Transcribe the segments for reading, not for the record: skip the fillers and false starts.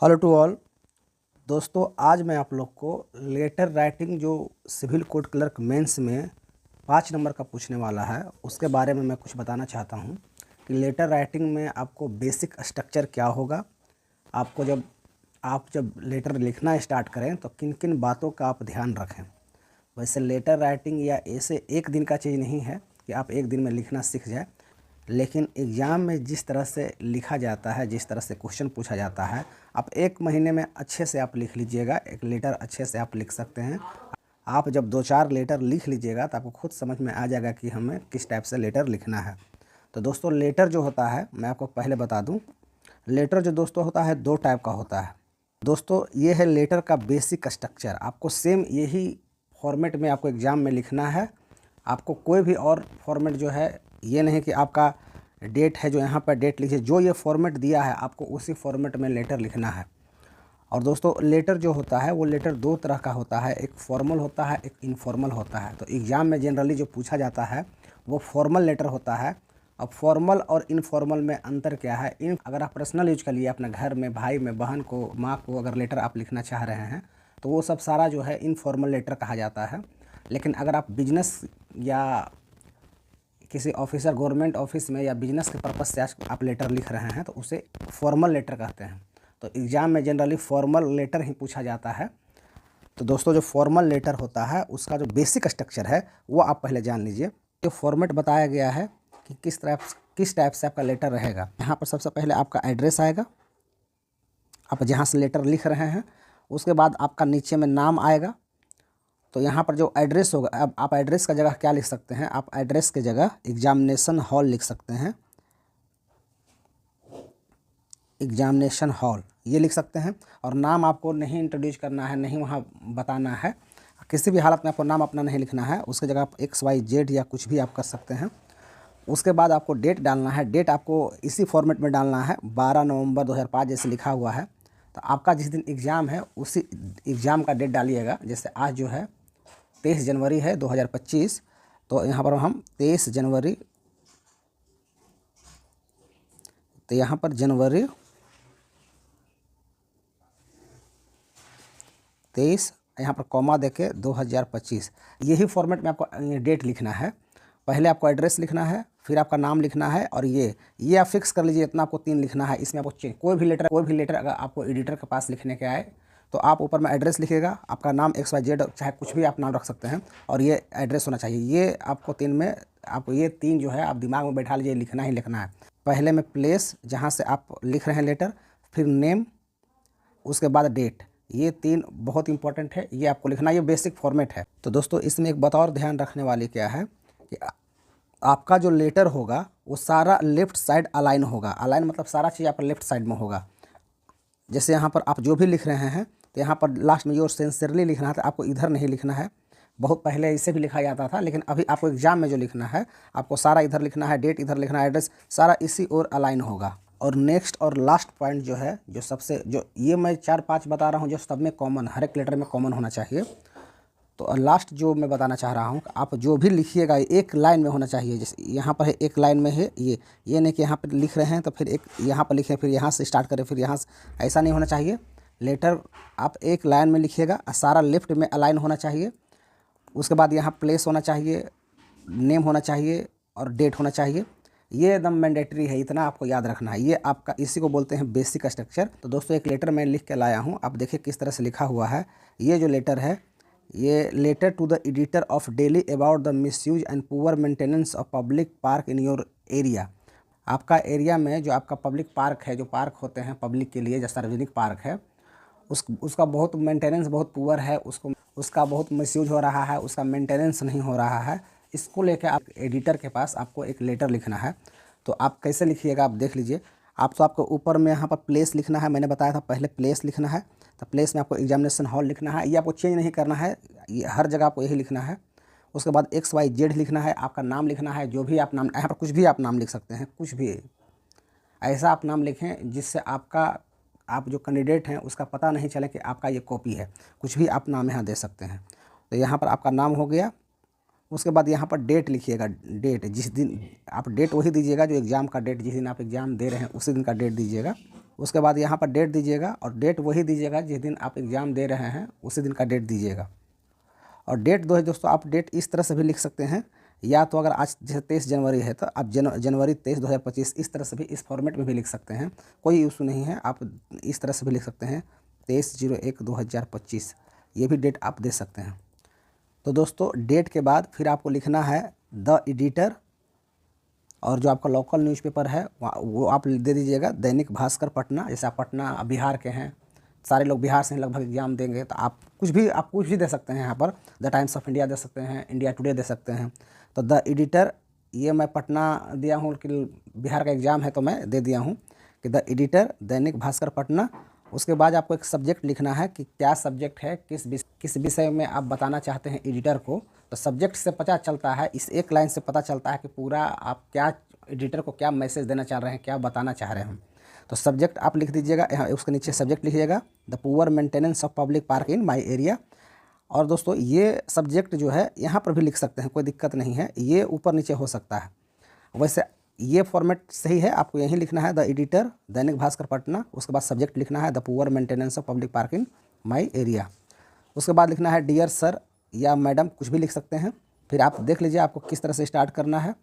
Hello to all दोस्तों, आज मैं आप लोग को लेटर राइटिंग जो सिविल कोर्ट क्लर्क मेंस में 5 नंबर का पूछने वाला है उसके बारे में मैं कुछ बताना चाहता हूं कि लेटर राइटिंग में आपको बेसिक स्ट्रक्चर क्या होगा। आपको जब लेटर लिखना स्टार्ट करें तो किन किन बातों का आप ध्यान रखें। वैसे लेटर राइटिंग या ऐसे एक दिन का चीज़ नहीं है कि आप एक दिन में लिखना सीख जाए, लेकिन एग्ज़ाम में जिस तरह से लिखा जाता है, जिस तरह से क्वेश्चन पूछा जाता है, आप 1 महीने में अच्छे से आप लिख लीजिएगा। एक लेटर अच्छे से आप लिख सकते हैं। आप जब 2-4 लेटर लिख लीजिएगा तो आपको खुद समझ में आ जाएगा कि हमें किस टाइप से लेटर लिखना है। तो दोस्तों, लेटर जो होता है मैं आपको पहले बता दूं, लेटर जो दोस्तों होता है 2 टाइप का होता है। दोस्तों, ये है लेटर का बेसिक स्ट्रक्चर। आपको सेम यही फॉर्मेट में आपको एग्ज़ाम में लिखना है। आपको कोई भी और फॉर्मेट जो है, ये नहीं कि आपका डेट है जो यहाँ पर डेट लिखिए, जो ये फॉर्मेट दिया है आपको उसी फॉर्मेट में लेटर लिखना है। और दोस्तों, लेटर जो होता है वो लेटर 2 तरह का होता है, एक फॉर्मल होता है, एक इनफॉर्मल होता है। तो एग्ज़ाम में जनरली जो पूछा जाता है वो फॉर्मल लेटर होता है। अब फॉर्मल और इनफॉर्मल में अंतर क्या है? अगर आप पर्सनल यूज के लिए अपने घर में भाई में बहन को माँ को अगर लेटर आप लिखना चाह रहे हैं तो वो सब सारा जो है इनफॉर्मल लेटर कहा जाता है। लेकिन अगर आप बिजनेस या किसी ऑफिसर गवर्नमेंट ऑफिस में या बिजनेस के पर्पज़ से आप लेटर लिख रहे हैं तो उसे फॉर्मल लेटर कहते हैं। तो एग्ज़ाम में जनरली फॉर्मल लेटर ही पूछा जाता है। तो दोस्तों, जो फॉर्मल लेटर होता है उसका जो बेसिक स्ट्रक्चर है वो आप पहले जान लीजिए। जो फॉर्मेट बताया गया है कि किस टाइप से आपका लेटर रहेगा। यहाँ पर सबसे पहले आपका एड्रेस आएगा, आप जहाँ से लेटर लिख रहे हैं। उसके बाद आपका नीचे में नाम आएगा। तो यहाँ पर जो एड्रेस होगा, अब आप एड्रेस का जगह क्या लिख सकते हैं? आप एड्रेस के जगह एग्जामिनेशन हॉल लिख सकते हैं। एग्जामिनेशन हॉल ये लिख सकते हैं। और नाम आपको नहीं इंट्रोड्यूस करना है, नहीं वहाँ बताना है। किसी भी हालत में आपको नाम अपना नहीं लिखना है। उसकी जगह आप XYZ या कुछ भी आप कर सकते हैं। उसके बाद आपको डेट डालना है। डेट आपको इसी फॉर्मेट में डालना है, 12 नवंबर 2005 जैसे लिखा हुआ है। तो आपका जिस दिन एग्ज़ाम है उसी एग्ज़ाम का डेट डालिएगा। जैसे आज जो है 23 जनवरी है 2025, तो यहाँ पर हम 23 जनवरी, तो यहाँ पर जनवरी 23, यहाँ पर कॉमा देके 2025, यही फॉर्मेट में आपको डेट लिखना है। पहले आपको एड्रेस लिखना है, फिर आपका नाम लिखना है, और ये आप फिक्स कर लीजिए इतना आपको 3 लिखना है। इसमें आपको कोई भी लेटर अगर आपको एडिटर के पास लिखने के आए तो आप ऊपर में एड्रेस लिखिएगा, आपका नाम XYZ चाहे कुछ भी आप नाम रख सकते हैं, और ये एड्रेस होना चाहिए। ये आपको 3 में आपको ये 3 जो है आप दिमाग में बैठा लीजिए, लिखना ही लिखना है। पहले में प्लेस जहाँ से आप लिख रहे हैं लेटर, फिर नेम, उसके बाद डेट। ये 3 बहुत इंपॉर्टेंट है, ये आपको लिखना, ये बेसिक फॉर्मेट है। तो दोस्तों, इसमें एक बात और ध्यान रखने वाली क्या है कि आपका जो लेटर होगा वो सारा लेफ़्ट साइड अलाइन होगा। अलाइन मतलब सारा चीज़ आपका लेफ़्ट साइड में होगा। जैसे यहाँ पर आप जो भी लिख रहे हैं तो यहाँ पर लास्ट में योर सिंसियरली लिखना है, तो आपको इधर नहीं लिखना है। बहुत पहले इसे भी लिखा जाता था, लेकिन अभी आपको एग्ज़ाम में जो लिखना है आपको सारा इधर लिखना है, डेट इधर लिखना है, एड्रेस सारा इसी ओर अलाइन होगा। और नेक्स्ट और लास्ट पॉइंट जो है, जो ये मैं 4-5 बता रहा हूँ जो सब में कॉमन, हर एक लेटर में कॉमन होना चाहिए। तो लास्ट जो मैं बताना चाह रहा हूँ, आप जो भी लिखिएगा एक लाइन में होना चाहिए। जैसे यहाँ पर है एक लाइन में है, ये नहीं कि यहाँ पर लिख रहे हैं तो फिर एक यहाँ पर लिखें, फिर यहाँ से स्टार्ट करें, फिर यहाँ से, ऐसा नहीं होना चाहिए। लेटर आप एक लाइन में लिखिएगा, सारा लेफ्ट में अलाइन होना चाहिए। उसके बाद यहाँ प्लेस होना चाहिए, नेम होना चाहिए, और डेट होना चाहिए। ये एकदम मैंडेटरी है, इतना आपको याद रखना है। ये आपका, इसी को बोलते हैं बेसिक स्ट्रक्चर। तो दोस्तों, एक लेटर मैं लिख के लाया हूँ, आप देखिए किस तरह से लिखा हुआ है। ये जो लेटर है, ये letter to the editor of daily about the misuse and poor maintenance of public park in your area. आपका एरिया में जो आपका पब्लिक पार्क है, जो पार्क होते हैं पब्लिक के लिए, जो सार्वजनिक पार्क है, उसका बहुत मेंटेनेंस बहुत पुअर है, उसका बहुत मिसयूज हो रहा है, उसका मेंटेनेंस नहीं हो रहा है। इसको लेकर आप एडिटर के पास आपको एक लेटर लिखना है। तो आप कैसे लिखिएगा आप देख लीजिए। आपको ऊपर में यहाँ पर प्लेस लिखना है, मैंने बताया था पहले प्लेस लिखना है। तो प्लेस में आपको एग्जामिनेशन हॉल लिखना है, ये आपको चेंज नहीं करना है, ये हर जगह आपको यही लिखना है। उसके बाद XYZ लिखना है, आपका नाम लिखना है, जो भी आप नाम, यहाँ पर कुछ भी आप नाम लिख सकते हैं, कुछ भी ऐसा आप नाम लिखें जिससे आप जो कैंडिडेट हैं उसका पता नहीं चले कि आपका ये कॉपी है। कुछ भी आप नाम यहाँ दे सकते हैं। तो यहाँ पर आपका नाम हो गया। उसके बाद यहाँ पर डेट लिखिएगा, डेट जिस दिन आप, डेट वही दीजिएगा जो एग्ज़ाम का डेट, जिस दिन आप एग्ज़ाम दे रहे हैं उसी दिन का डेट दीजिएगा। उसके बाद यहाँ पर डेट दीजिएगा और डेट वही दीजिएगा जिस दिन आप एग्ज़ाम दे रहे हैं उसी दिन का डेट दीजिएगा। और डेट दोस्तों आप डेट इस तरह से भी लिख सकते हैं, या तो अगर आज जैसे 23 जनवरी है तो आप जनवरी 23 2025 इस तरह से भी, इस फॉर्मेट में भी लिख सकते हैं, कोई इशू नहीं है। आप इस तरह से भी लिख सकते हैं 23/01/2025, ये भी डेट आप दे सकते हैं। तो दोस्तों डेट के बाद फिर आपको लिखना है द एडिटर, और जो आपका लोकल न्यूज़पेपर है वो आप दे दीजिएगा दैनिक भास्कर पटना। जैसे आप पटना बिहार के हैं, सारे लोग बिहार से लगभग एग्जाम देंगे, तो आप कुछ भी दे सकते हैं। यहाँ पर द टाइम्स ऑफ इंडिया दे सकते हैं, इंडिया टुडे दे सकते हैं। तो द एडिटर ये मैं पटना दिया हूँ कि बिहार का एग्ज़ाम है तो मैं दे दिया हूँ कि द एडिटर दैनिक भास्कर पटना। उसके बाद आपको एक सब्जेक्ट लिखना है कि क्या सब्जेक्ट है, किस विषय में आप बताना चाहते हैं एडिटर को। तो सब्जेक्ट से पता चलता है, इस एक लाइन से पता चलता है कि पूरा आप क्या एडिटर को क्या मैसेज देना चाह रहे हैं, क्या बताना चाह रहे हैं। तो सब्जेक्ट आप लिख दीजिएगा, यहाँ उसके नीचे सब्जेक्ट लिखिएगा the poor maintenance of public park in my area. और दोस्तों ये सब्जेक्ट जो है यहाँ पर भी लिख सकते हैं, कोई दिक्कत नहीं है, ये ऊपर नीचे हो सकता है। वैसे ये फॉर्मेट सही है, आपको यही लिखना है द एडिटर दैनिक भास्कर पटना। उसके बाद सब्जेक्ट लिखना है the poor maintenance of public park in my area. उसके बाद लिखना है डियर सर या मैडम, कुछ भी लिख सकते हैं। फिर आप देख लीजिए आपको किस तरह से स्टार्ट करना है।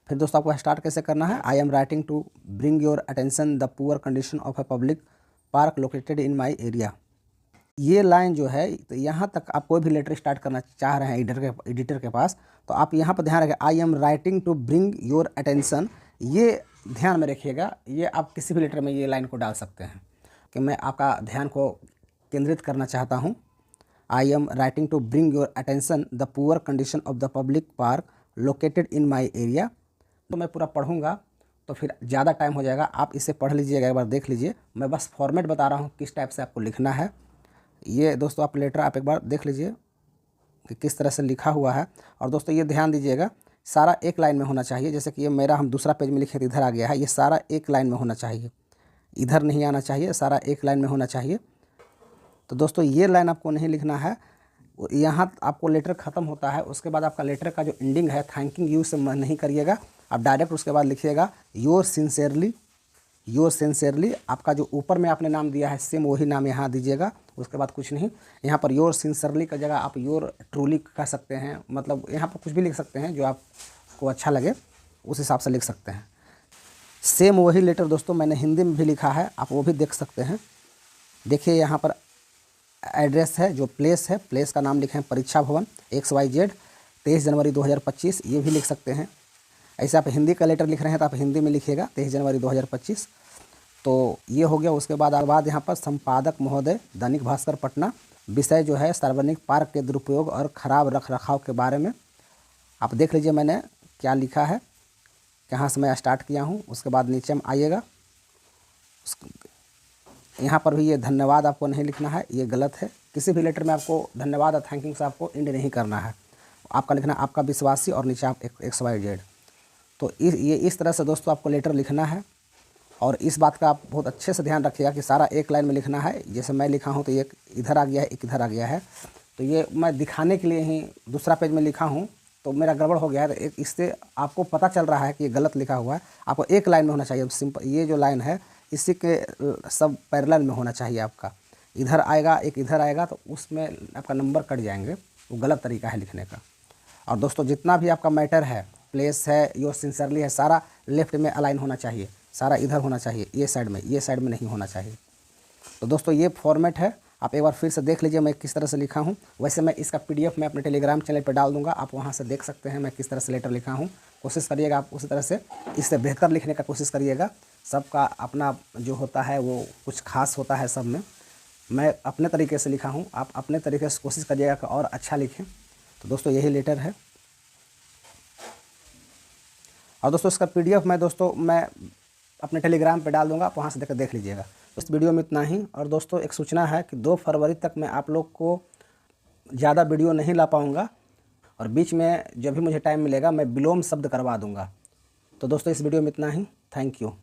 फिर दोस्तों आपको स्टार्ट कैसे करना है, I am writing to bring your attention the poor condition of a public park located in my area. ये लाइन जो है, तो यहाँ तक आप कोई भी लेटर स्टार्ट करना चाह रहे हैं एडिटर के पास, तो आप यहाँ पर ध्यान रखें I am writing to bring your attention, ये ध्यान में रखिएगा। ये आप किसी भी लेटर में ये लाइन को डाल सकते हैं कि मैं आपका ध्यान को केंद्रित करना चाहता हूँ। I am writing to bring your attention the poor condition of the public park located in my area. तो मैं पूरा पढ़ूंगा तो फिर ज़्यादा टाइम हो जाएगा, आप इसे पढ़ लीजिएगा, एक बार देख लीजिए। मैं बस फॉर्मेट बता रहा हूँ किस टाइप से आपको लिखना है। ये दोस्तों आप लेटर आप एक बार देख लीजिए कि किस तरह से लिखा हुआ है। और दोस्तों ये ध्यान दीजिएगा सारा एक लाइन में होना चाहिए। जैसे कि ये मेरा हम दूसरा पेज में लिखे तो इधर आ गया है, ये सारा एक लाइन में होना चाहिए, इधर नहीं आना चाहिए, सारा एक लाइन में होना चाहिए। तो दोस्तों ये लाइन आपको नहीं लिखना है, यहाँ आपको लेटर ख़त्म होता है, उसके बाद आपका लेटर का जो एंडिंग है थैंकिंग यू से नहीं करिएगा, आप डायरेक्ट उसके बाद लिखिएगा योर सिंसेरली। आपका जो ऊपर में आपने नाम दिया है सेम वही नाम यहाँ दीजिएगा, उसके बाद कुछ नहीं। यहाँ पर योर सिंसेरली का जगह आप योर ट्रूली कह सकते हैं, मतलब यहाँ पर कुछ भी लिख सकते हैं जो आपको अच्छा लगे उस हिसाब से लिख सकते हैं। सेम वही लेटर दोस्तों मैंने हिंदी में भी लिखा है, आप वो भी देख सकते हैं। देखिए यहाँ पर एड्रेस है, जो प्लेस है, प्लेस का नाम लिखें परीक्षा भवन XYZ 23 जनवरी 2025, ये भी लिख सकते हैं। ऐसे आप हिंदी का लेटर लिख रहे हैं तो आप हिंदी में लिखिएगा 23 जनवरी 2025। तो ये हो गया। उसके बाद यहाँ पर संपादक महोदय दैनिक भास्कर पटना, विषय जो है सार्वजनिक पार्क के दुरुपयोग और ख़राब रख रखाव के बारे में। आप देख लीजिए मैंने क्या लिखा है, कहाँ से मैं स्टार्ट किया हूँ। उसके बाद नीचे में आइएगा, यहाँ पर भी ये धन्यवाद आपको नहीं लिखना है, ये गलत है। किसी भी लेटर में आपको धन्यवाद और थैंक यू से आपको एंड नहीं करना है, आपका लिखना आपका विश्वासी और नीचे आप XYZ। तो ये इस तरह से दोस्तों आपको लेटर लिखना है। और इस बात का आप बहुत अच्छे से ध्यान रखिएगा कि सारा एक लाइन में लिखना है। जैसे मैं लिखा हूँ तो एक इधर आ गया है, एक इधर आ गया है, तो ये मैं दिखाने के लिए ही दूसरा पेज में लिखा हूँ तो मेरा गड़बड़ हो गया है। तो इससे आपको पता चल रहा है कि ये गलत लिखा हुआ है, आपको एक लाइन में होना चाहिए सिंपल। ये जो लाइन है इसी के सब पैरेलल में होना चाहिए आपका, इधर आएगा एक इधर आएगा तो उसमें आपका नंबर कट जाएंगे, वो गलत तरीका है लिखने का। और दोस्तों जितना भी आपका मैटर है, प्लेस है, योर सिंसियरली है, सारा लेफ्ट में अलाइन होना चाहिए, सारा इधर होना चाहिए, ये साइड में नहीं होना चाहिए। तो दोस्तों ये फॉर्मेट है, आप एक बार फिर से देख लीजिए मैं किस तरह से लिखा हूँ। वैसे मैं इसका PDF मैं अपने टेलीग्राम चैनल पर डाल दूँगा, आप वहाँ से देख सकते हैं मैं किस तरह से लेटर लिखा हूँ। कोशिश करिएगा आप उसी तरह से इससे बेहतर लिखने का कोशिश करिएगा। सबका अपना जो होता है वो कुछ खास होता है सब में। मैं अपने तरीके से लिखा हूँ, आप अपने तरीके से कोशिश करिएगा कि और अच्छा लिखें। तो दोस्तों यही लेटर है। और दोस्तों इसका PDF मैं अपने टेलीग्राम पे डाल दूंगा, आप वहाँ से देख लीजिएगा। तो इस वीडियो में इतना ही। और दोस्तों एक सूचना है कि 2 फरवरी तक मैं आप लोग को ज़्यादा वीडियो नहीं ला पाऊँगा, और बीच में जब भी मुझे टाइम मिलेगा मैं विलोम शब्द करवा दूँगा। तो दोस्तों इस वीडियो में इतना ही। Thank you.